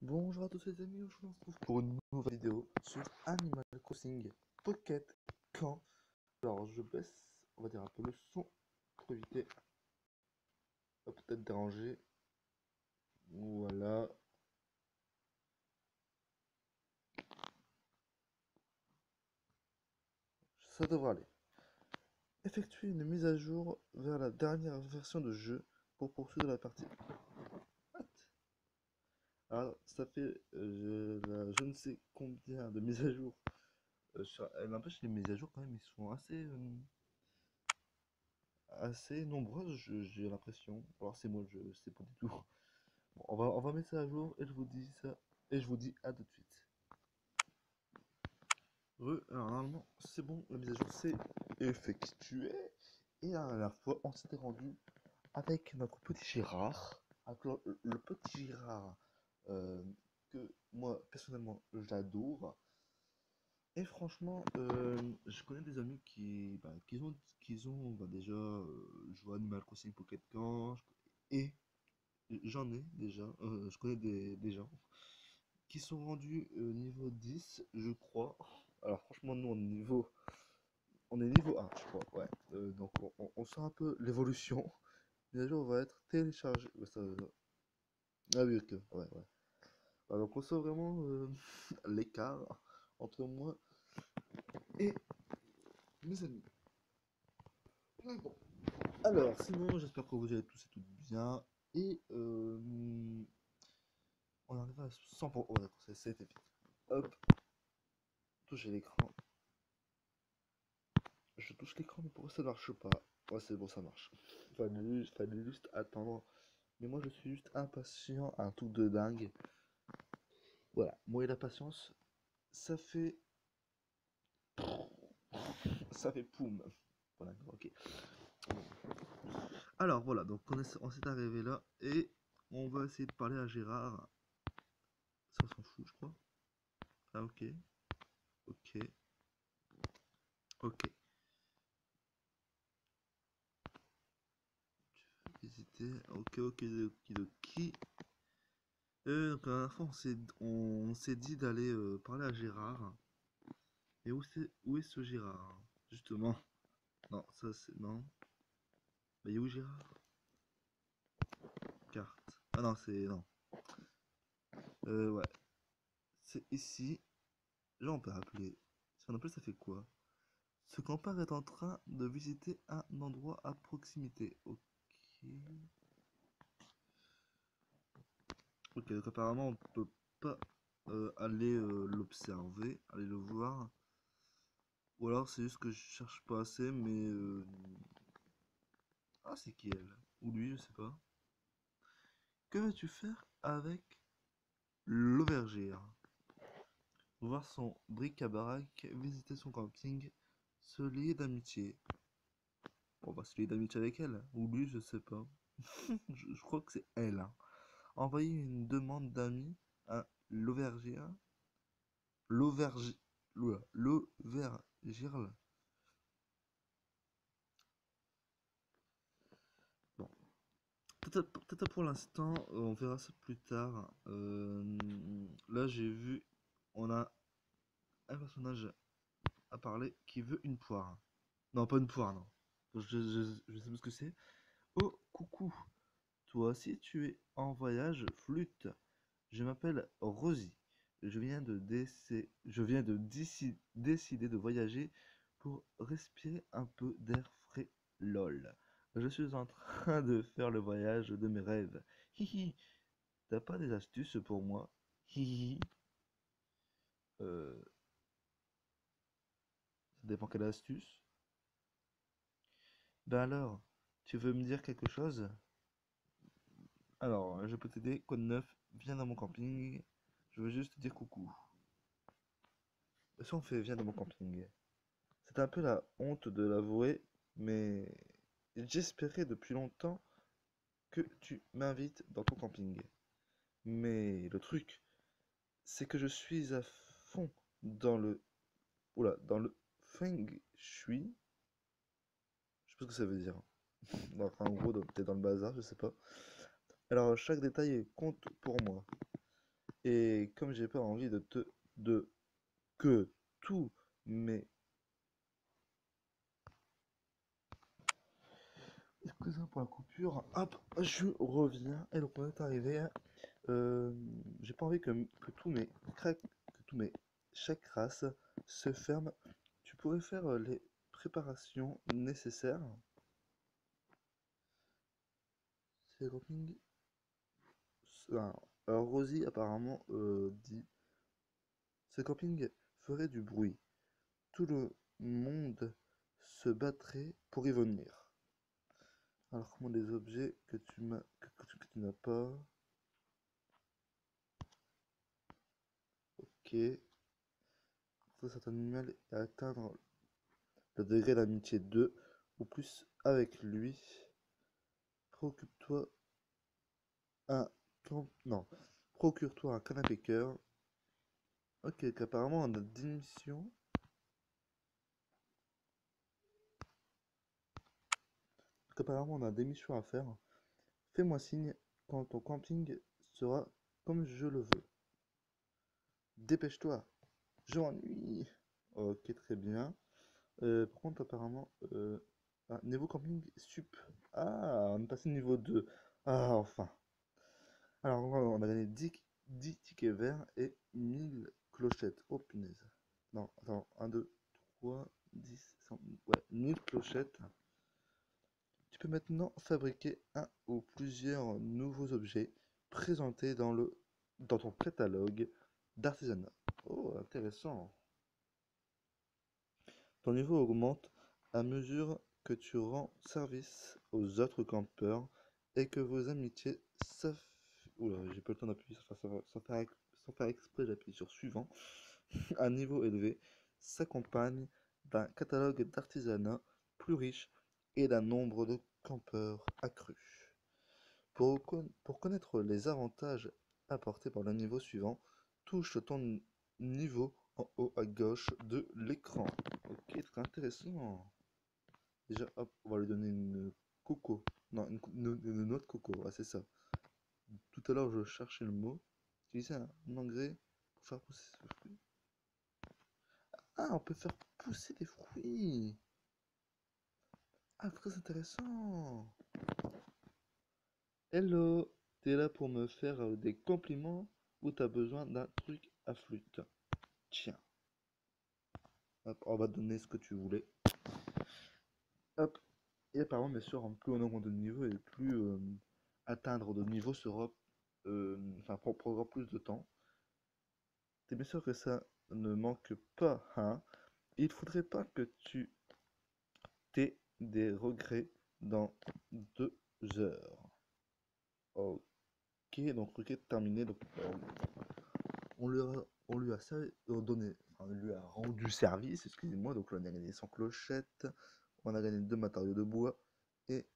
Bonjour à tous les amis, aujourd'hui on se retrouve pour une nouvelle vidéo sur Animal Crossing Pocket Camp. Alors je baisse, on va dire un peu le son pour éviter à peut-être déranger. Voilà, ça devrait aller. Effectuer une mise à jour vers la dernière version de jeu pour poursuivre la partie. What? Alors ça fait je ne sais combien de mises à jour. N'empêche, les mises à jour quand même ils sont assez nombreuses, j'ai l'impression. Alors c'est moi, je sais pas du tout. Bon, on va mettre ça à jour et je vous dis ça. Et je vous dis à tout de suite. Alors normalement, c'est bon, la mise à jour s'est effectuée. Et la dernière fois, on s'était rendu avec notre petit Gérard. Avec le petit Gérard euh, que moi, personnellement, j'adore. Et franchement, je connais des amis qui ont déjà joué à Animal Crossing Pocket Camp. Et j'en ai déjà, je connais des gens qui sont rendus niveau 10, je crois. Alors franchement, nous on est niveau 1, je crois, ouais. Donc on sent un peu l'évolution. Bien sûr, on va être téléchargé. Ouais, ah oui, ok, ouais, ouais. Donc on sent vraiment l'écart entre moi et mes amis. Mais bon. Alors, sinon, j'espère que vous allez tous et toutes bien. Et on arrive à 100%. Oh, d'accord, c'était vite. Hop, toucher l'écran. Je touche l'écran, mais pourquoi ça marche pas? Ouais, c'est bon, ça marche. Fallait juste attendre. Mais moi, je suis juste impatient, un truc de dingue. Voilà, moi et la patience, ça fait. Ça fait poum. Voilà, ok. Alors voilà, donc on s'est arrivé là et on va essayer de parler à Gérard. Ça, on s'en fout, je crois. Ah, ok. Ok. Ok. Visiter. Ok, ok, okidoki. Donc à la fin, on s'est dit d'aller parler à Gérard. Et où est ce Gérard? Justement. Non, ça c'est. Non. Bah, il est où Gérard? Carte. Ah non, c'est. Non. Ouais. C'est ici. Là, on peut appeler. Si on appelle, ça fait quoi? Ce campeur est en train de visiter un endroit à proximité. Ok. Ok, donc apparemment, on peut pas aller l'observer, aller le voir. Ou alors, c'est juste que je cherche pas assez, mais. Ah, c'est qui elle? Ou lui, je sais pas. Que vas-tu faire avec l'aubergire? Voir son bric-à-brac, visiter son camping, se lier d'amitié. On va se lier d'amitié avec elle. Ou lui, je sais pas. Je crois que c'est elle, hein. Envoyer une demande d'amis à l'aubergire. L'aubergire. L'aubergire. Bon. Peut-être pour l'instant, on verra ça plus tard. Là, j'ai vu, on a un personnage à parler qui veut une poire. Non, pas une poire, non. Je sais pas ce que c'est. Oh, coucou. Toi aussi, tu es en voyage, flûte. Je m'appelle Rosie. Je viens de décider de voyager pour respirer un peu d'air frais. LOL. Je suis en train de faire le voyage de mes rêves. Hihi. T'as pas des astuces pour moi? Hihi. Ça dépend quelle astuce. Ben alors, tu veux me dire quelque chose? Alors, je peux t'aider. Code 9, viens dans mon camping. Je veux juste te dire coucou. Si on fait viens dans mon camping. C'est un peu la honte de l'avouer, mais j'espérais depuis longtemps que tu m'invites dans ton camping. Mais le truc, c'est que je suis à fond dans le... Oula, dans le feng shui. Je sais pas ce que ça veut dire. Donc, en gros, t'es dans le bazar, je sais pas. Alors, chaque détail compte pour moi. Et comme j'ai pas envie de que tous mes excusez pour la coupure, hop, je reviens. Et donc on est arrivé. Euh, j'ai pas envie que que tous mes chaque race se ferme. Tu pourrais faire les préparations nécessaires. C'est le camping. Alors, Rosie apparemment dit ce camping ferait du bruit. Tout le monde se battrait pour y venir. Alors comment des objets que tu m'as que tu n'as pas. Ok. Trouver cet animal et atteindre le degré d'amitié 2 ou plus avec lui. Préoccupe-toi un non. Procure-toi un canapé cœur. Ok, qu'apparemment on a 10 missions. Qu'apparemment on a des missions à faire. Fais-moi signe quand ton camping sera comme je le veux. Dépêche-toi, je m'ennuie. Ok, très bien. Par contre, apparemment, niveau camping sup. Ah, on est passé niveau 2. Ah, enfin. Alors, on a gagné 10 tickets verts et 1000 clochettes. Oh, punaise. Non, attends, 1, 2, 3, 10, 100, ouais, 1000 clochettes. Tu peux maintenant fabriquer un ou plusieurs nouveaux objets présentés dans ton catalogue d'artisanat. Oh, intéressant. Ton niveau augmente à mesure que tu rends service aux autres campeurs et que vos amitiés Oula, j'ai pas le temps d'appuyer sans faire exprès, j'appuie sur suivant. Un niveau élevé s'accompagne d'un catalogue d'artisanat plus riche et d'un nombre de campeurs accru. Pour connaître les avantages apportés par le niveau suivant, touche ton niveau en haut à gauche de l'écran. Ok, très intéressant. Déjà, hop, on va lui donner une coco. Non, une noix de coco, ouais, c'est ça. Tout à l'heure, je cherchais le mot. Utiliser un engrais pour faire pousser ce fruit. Ah, on peut faire pousser des fruits. Ah, très intéressant. Hello, t'es là pour me faire des compliments ou t'as besoin d'un truc à flûte? Tiens, hop, on va te donner ce que tu voulais. Hop, et apparemment, bien sûr, plus on augmente de niveau et plus atteindre de niveau sera, enfin, prendra plus de temps. T'es bien sûr que ça ne manque pas, hein? Il faudrait pas que tu t'aies des regrets dans 2 heures. Ok, donc requête terminée. Donc, on lui a donné, enfin, on lui a rendu service, excusez-moi. Donc là, on a gagné 100 clochettes, on a gagné 2 matériaux de bois et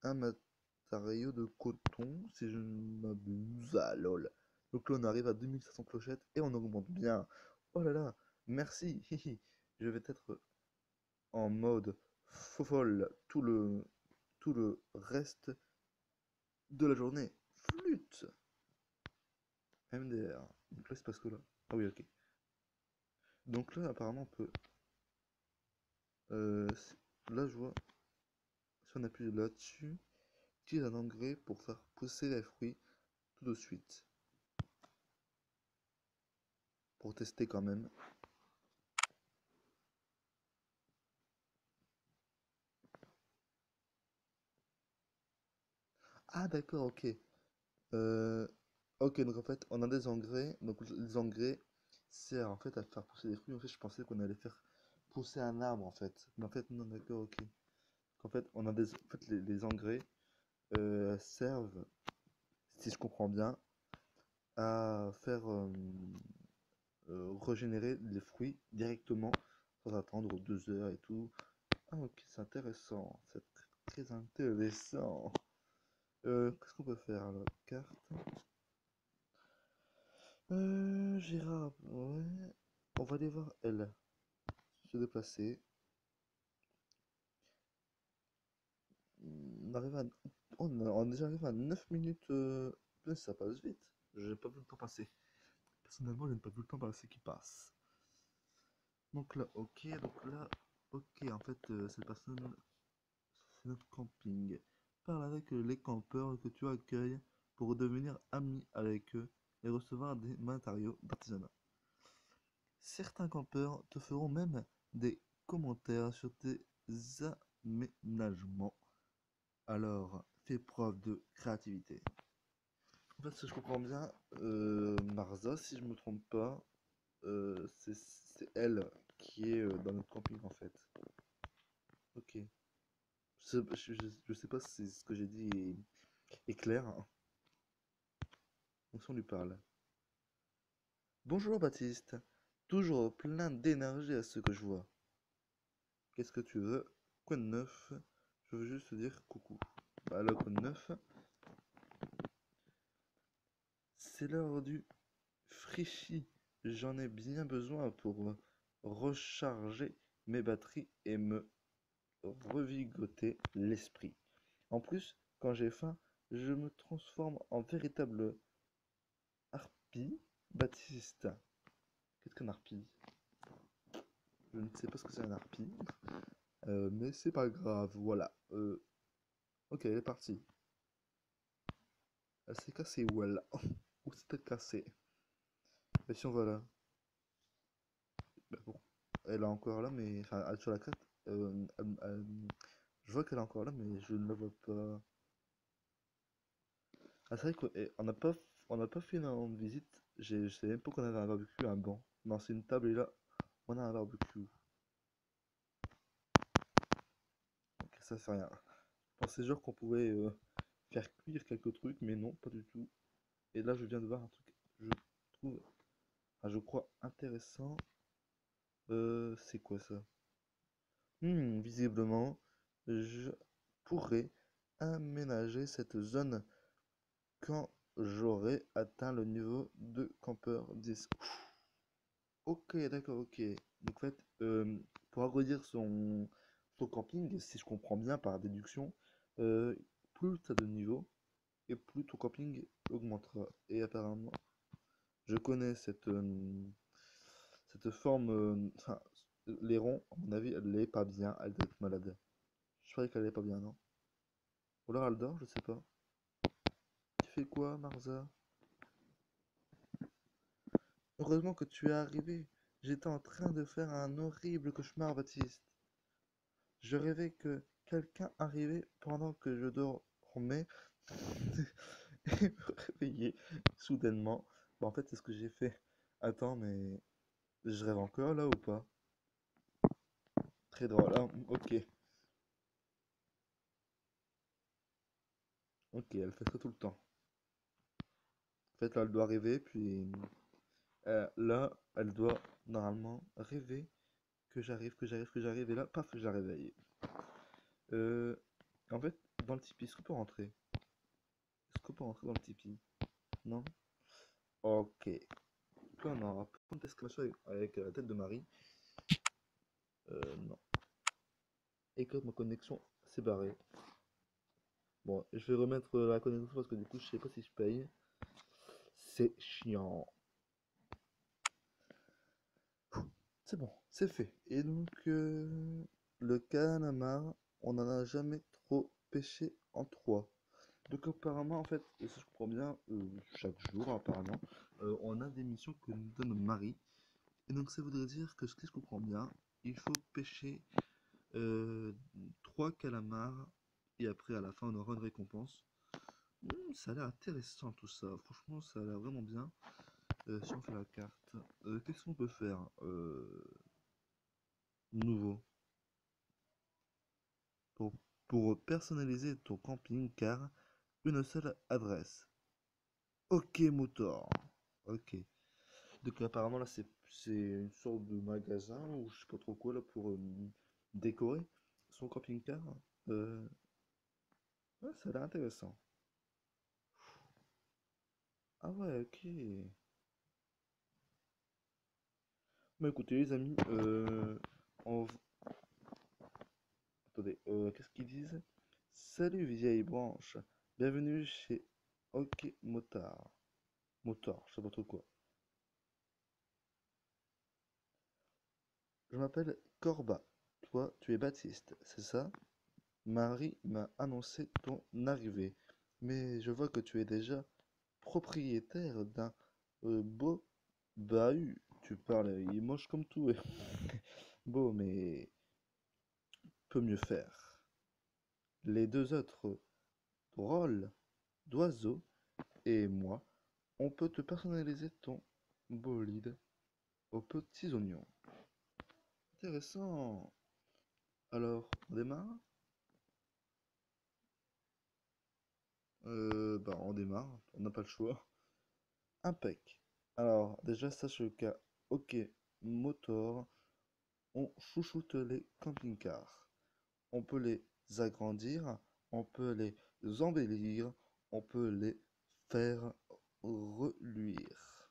un matériau de coton, si je ne m'abuse. Ah lol. Donc là, on arrive à 2500 clochettes et on augmente bien. Oh là là, merci. Je vais être en mode folle tout le reste de la journée. Flûte. MDR. Donc là, c'est parce que là. Ah oui, ok. Donc là, apparemment, on peut. Là, je vois. Si on appuie là-dessus, utilise un engrais pour faire pousser les fruits tout de suite. Pour tester quand même. Ah, d'accord, ok. Euh, ok, donc en fait, on a des engrais. Donc les engrais servent en fait à faire pousser des fruits. En fait, je pensais qu'on allait faire pousser un arbre en fait. Mais en fait, non, d'accord, ok. En fait, on a en fait, les engrais servent, si je comprends bien, à faire régénérer les fruits directement sans attendre 2 heures et tout. Ah, ok, c'est intéressant. C'est très intéressant. Qu'est-ce qu'on peut faire là? Carte. Gérard, ouais. On va aller voir elle. Se déplacer. On arrive à... on est déjà arrivé à 9 minutes. Ça passe vite. J'ai pas vu le temps passer. personnellement, je n'ai pas vu le temps passer qui passe. Donc là, ok, en fait, cette personne, c'est notre camping. Parle avec les campeurs que tu accueilles pour devenir ami avec eux et recevoir des matériaux d'artisanat. Certains campeurs te feront même des commentaires sur tes aménagements. Alors, fais preuve de créativité. En fait, si je comprends bien, Marza, si je me trompe pas, c'est elle qui est dans notre camping en fait. Ok. Je sais pas si ce que j'ai dit est clair, hein. Donc si on lui parle. Bonjour Baptiste. Toujours plein d'énergie à ce que je vois. Qu'est-ce que tu veux? Quoi de neuf? Je veux juste te dire coucou. Bah là, quoi de neuf? C'est l'heure du Frichy. J'en ai bien besoin pour recharger mes batteries et me revigoter l'esprit. En plus, quand j'ai faim, je me transforme en véritable harpie. Baptiste, qu'est-ce qu'un harpie? Je ne sais pas ce que c'est un harpie, mais c'est pas grave, voilà. Ok, elle est partie. Elle s'est cassée où elle? Où s'est-elle cassée? Et si on va là? Bah bon, elle est encore là, mais enfin, elle est sur la crête. Je vois qu'elle est encore là, mais je ne la vois pas. Ah, c'est vrai on n'a pas fait une visite. Je sais même pas qu'on avait un barbecue, un banc. Non, c'est une table et là, on a un barbecue. Ok, ça fait rien. Je pensais genre qu'on pouvait faire cuire quelques trucs, mais non, pas du tout. Et là, je viens de voir un truc, je trouve, je crois intéressant. C'est quoi ça? Visiblement, je pourrais aménager cette zone quand j'aurai atteint le niveau de campeur 10. Ok, d'accord, ok. Donc, en fait, pour agrandir son camping, si je comprends bien par déduction, euh, plus tu as de niveau et plus ton camping augmentera. Et apparemment, je connais cette forme. Enfin, les ronds, à mon avis, elle n'est pas bien. Elle doit être malade. Je croyais qu'elle n'est pas bien, non? Ou alors elle dort, je sais pas. Tu fais quoi, Marza? Heureusement que tu es arrivé. J'étais en train de faire un horrible cauchemar, Baptiste. Je rêvais que quelqu'un arrivait pendant que je dormais et me réveillait soudainement. Bah, en fait, c'est ce que j'ai fait. Attends, mais je rêve encore là ou pas? Très drôle, hein. Ok. Ok, elle fait ça tout le temps. En fait, là, elle doit rêver, puis là, elle doit normalement rêver que j'arrive, et là, paf, je la réveille. Euh, En fait, dans le Tipeee, est-ce qu'on peut rentrer? Est-ce qu'on peut rentrer dans le Tipeee? Non? Ok. Donc là, on a un point d'exclamation avec la tête de Marie. Non. Et que ma connexion s'est barrée. Bon, je vais remettre la connexion parce que du coup, je sais pas si je paye. C'est chiant. C'est bon, c'est fait. Et donc, le calamar, on n'en a jamais trop pêché en trois. Donc apparemment, en fait, si je comprends bien, chaque jour, apparemment, on a des missions que nous donne Marie. Et donc ça voudrait dire que, ce que je comprends bien, il faut pêcher euh, 3 calamars, et après, à la fin, on aura une récompense. Ça a l'air intéressant tout ça, franchement, ça a l'air vraiment bien. Si on fait la carte, qu'est-ce qu'on peut faire nouveau pour, pour personnaliser ton camping-car, une seule adresse. Ok, moteur. Ok. Donc apparemment là c'est une sorte de magasin ou je sais pas trop quoi là pour décorer son camping-car. Euh, ouais, ça a l'air intéressant. Ah ouais, ok. Bah écoutez les amis, on... attendez, qu'est-ce qu'ils disent? Salut vieille branche, bienvenue chez Ok Motard. Motard, je sais pas trop quoi. Je m'appelle Corba. Toi, tu es Baptiste, c'est ça? Marie m'a annoncé ton arrivée. Mais je vois que tu es déjà propriétaire d'un beau bahut. Tu parles, il mange comme tout. Beau, mais peut mieux faire. Les deux autres drôles d'oiseaux et moi, on peut te personnaliser ton bolide aux petits oignons. Intéressant. Alors, on démarre? Bah, on démarre, on n'a pas le choix. Impec. Alors, déjà, sache qu'à OK Motor, on chouchoute les camping-cars. On peut les agrandir, on peut les embellir, on peut les faire reluire.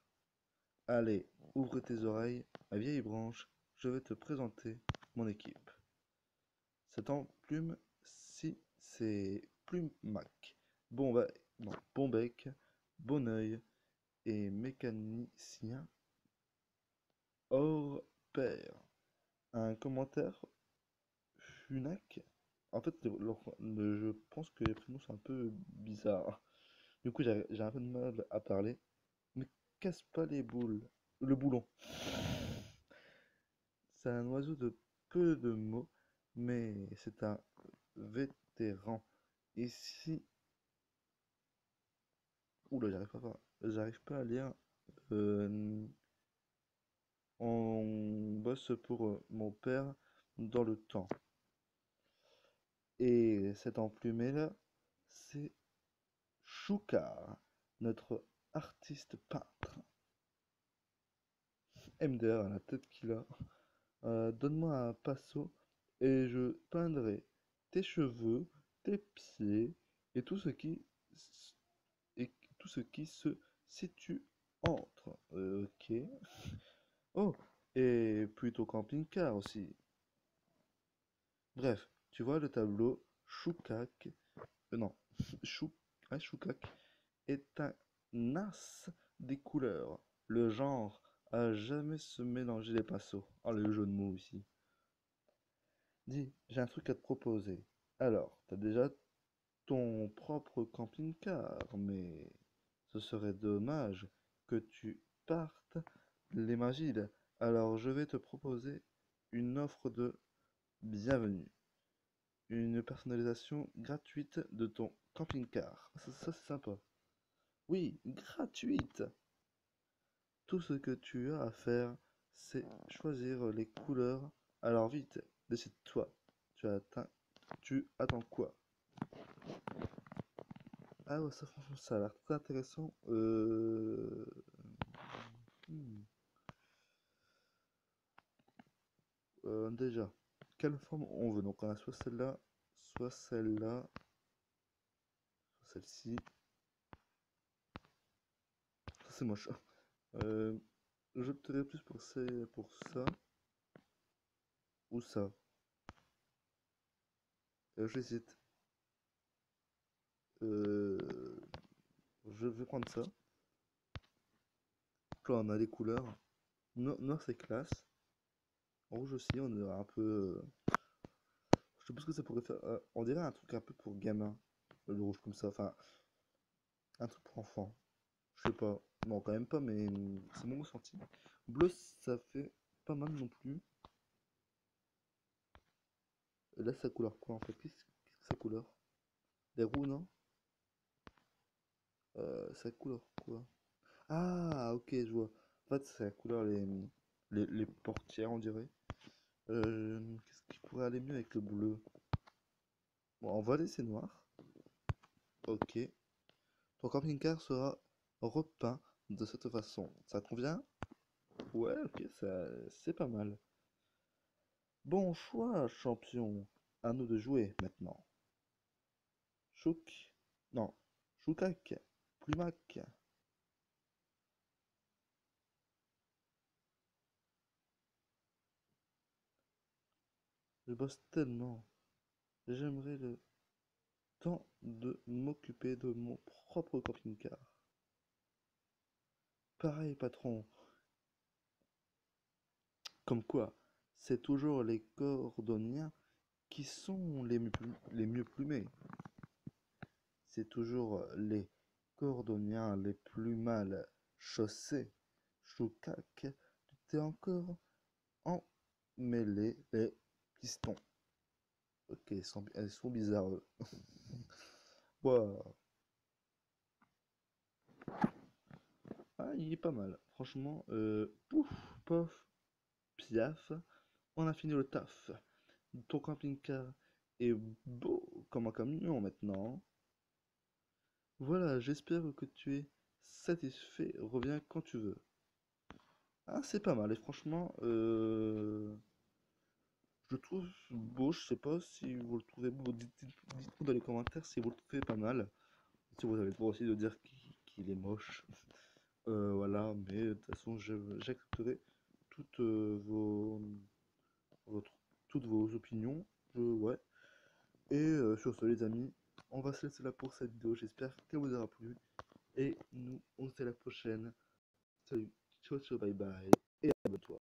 Allez, ouvre tes oreilles, ma vieille branche, je vais te présenter mon équipe. Cette plume, si c'est Plume Mac. Bon, bah, non, bon bec, bon oeil et mécanicien hors pair. Un commentaire Funac. En fait, je pense que les prénoms sont un peu bizarres. Du coup, j'ai un peu de mal à parler. Ne casse pas les boules. Le boulon. C'est un oiseau de peu de mots, mais c'est un vétéran. Et si... Oula, j'arrive pas à lire. Euh, on bosse pour mon père dans le temps. Et cet emplumé-là, c'est Choukar, notre artiste peintre. MDR à la tête qu'il a. Donne-moi un pinceau et je peindrai tes cheveux, tes pieds et et tout ce qui se situe entre. Ok. Oh, et plutôt camping-car aussi. Bref, tu vois le tableau Choukak. Non, Chou, ouais, Choukak est un as des couleurs. Le genre à jamais se mélanger les pinceaux. Oh, le jeu de mots ici. Dis, j'ai un truc à te proposer. Alors, t'as déjà ton propre camping-car, mais ce serait dommage que tu partes les mains vides. Alors, je vais te proposer une offre de bienvenue. Une personnalisation gratuite de ton camping-car. Ça, c'est sympa. Oui, gratuite. Tout ce que tu as à faire, c'est choisir les couleurs. Alors vite, décide-toi. Tu attends quoi? Ah ouais, ça franchement, ça a l'air très intéressant. Hmm. Déjà, quelle forme on veut? Donc on a soit celle-là, soit celle-ci. Ça c'est moche. Euh, J'opterais plus pour ça ou ça. J'hésite. Euh, je vais prendre ça. Là, on a les couleurs. Noir, c'est classe. Rouge aussi, on est un peu. Je sais pas ce que ça pourrait faire. On dirait un truc un peu pour gamin. Le rouge comme ça. Enfin, un truc pour enfant. Je sais pas. Non, quand même pas, mais c'est mon ressenti. Bleu, ça fait pas mal non plus. Et là, ça couleur quoi en fait? Qu'est-ce que ça couleur? Des roues, non? Ça couleur quoi? Ah, ok, je vois. En fait, ça couleur les portières, on dirait. Qu'est-ce qui pourrait aller mieux avec le bleu? Bon, on va laisser noir. Ok. Ton camping-car sera repeint de cette façon. Ça te convient? Ouais, ok, c'est pas mal. Bon choix, champion. À nous de jouer maintenant. Chouk. Non. Choukak. Plumac. Je bosse tellement. J'aimerais le temps de m'occuper de mon propre camping-car. Pareil, patron. Comme quoi, c'est toujours les cordonniers qui sont les mieux plumés. C'est toujours les cordonniers les plus mal chaussés. Choucac, tu t'es encore emmêlé les pistons. Ok, elles sont bizarres. Wow. Ah, il est pas mal. Franchement, pouf, pof, piaf, on a fini le taf. Ton camping-car est beau comme un camion maintenant. Voilà, j'espère que tu es satisfait. Reviens quand tu veux. Ah, c'est pas mal. Et franchement, je le trouve beau. Je sais pas si vous le trouvez beau. Dites-moi dans les commentaires si vous le trouvez pas mal. Si vous avez le droit aussi de dire qu'il est moche. Voilà, mais de toute façon, j'accepterai toutes votre- toutes vos opinions. Ouais. Et sur ce, les amis, on va se laisser là pour cette vidéo. J'espère qu'elle vous aura plu. Et nous, on se dit à la prochaine. Salut, ciao, ciao, bye bye. Et abonne-toi.